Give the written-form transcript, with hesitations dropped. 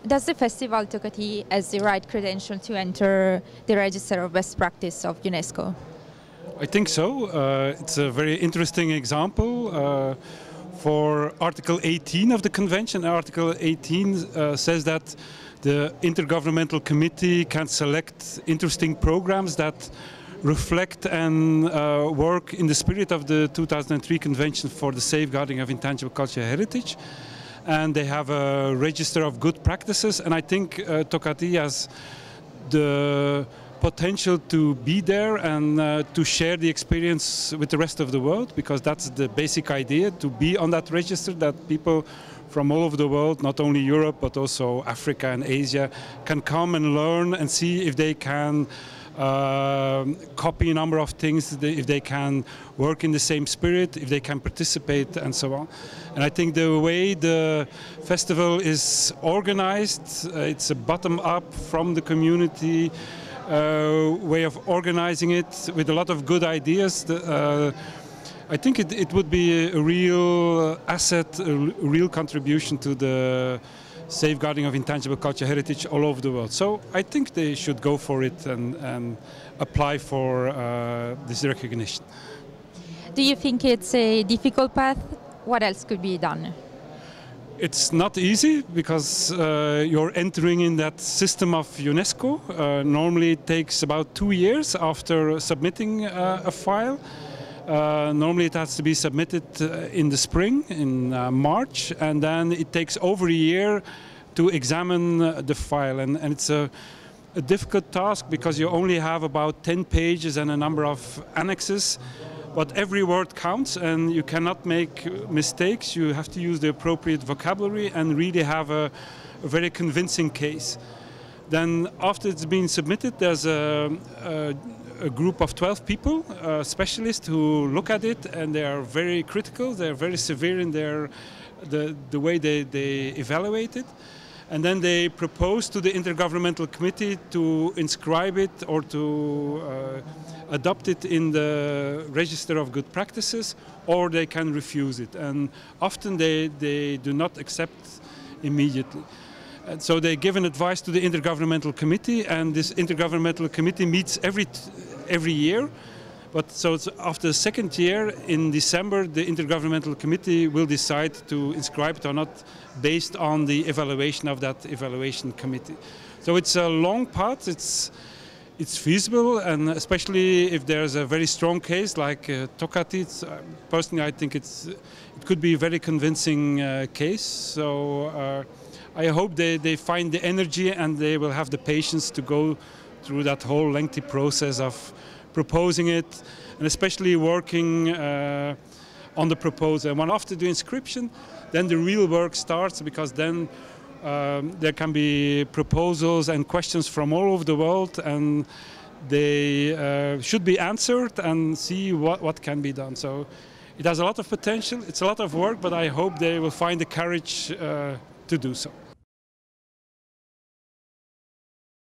Does the festival Tocatì has the right credential to enter the register of best practice of UNESCO? I think so. It's a very interesting example. For Article 18 of the Convention, Article 18 says that the Intergovernmental Committee can select interesting programs that reflect and work in the spirit of the 2003 Convention for the Safeguarding of Intangible Cultural Heritage. And they have a register of good practices, and I think Tocatì has the potential to be there and to share the experience with the rest of the world, because that's the basic idea, to be on that register, that people from all over the world, not only Europe but also Africa and Asia, can come and learn and see if they can copy a number of things, if they can work in the same spirit, if they can participate, and so on. And I think the way the festival is organized, it's a bottom-up from the community way of organizing it with a lot of good ideas. I think it would be a real asset, a real contribution to the safeguarding of intangible cultural heritage all over the world. So I think they should go for it and apply for this recognition. Do you think it's a difficult path? What else could be done? It's not easy because you're entering in that system of UNESCO. Normally it takes about 2 years after submitting a file. Normally it has to be submitted in the spring, in March, and then it takes over a year to examine the file. And it's a difficult task because you only have about 10 pages and a number of annexes. But every word counts and you cannot make mistakes. You have to use the appropriate vocabulary and really have a very convincing case. Then after it's been submitted, there's a group of 12 people, specialists, who look at it, and they are very critical. They're very severe in the way they evaluate it. And then they propose to the Intergovernmental Committee to inscribe it or to adopt it in the Register of Good Practices, or they can refuse it. And often they do not accept immediately. And so they give an advice to the Intergovernmental Committee, and this Intergovernmental Committee meets every year. But so it's after the second year, in December, the Intergovernmental Committee will decide to inscribe it or not based on the evaluation of that evaluation committee. So it's a long path. It's feasible, and especially if there's a very strong case like Tocatì. Personally, I think it could be a very convincing case. So I hope they find the energy and they will have the patience to go through that whole lengthy process of proposing it, and especially working on the proposal. And when after the inscription, then the real work starts, because then there can be proposals and questions from all over the world, and they should be answered and see what can be done. So it has a lot of potential, it's a lot of work, but I hope they will find the courage to do so.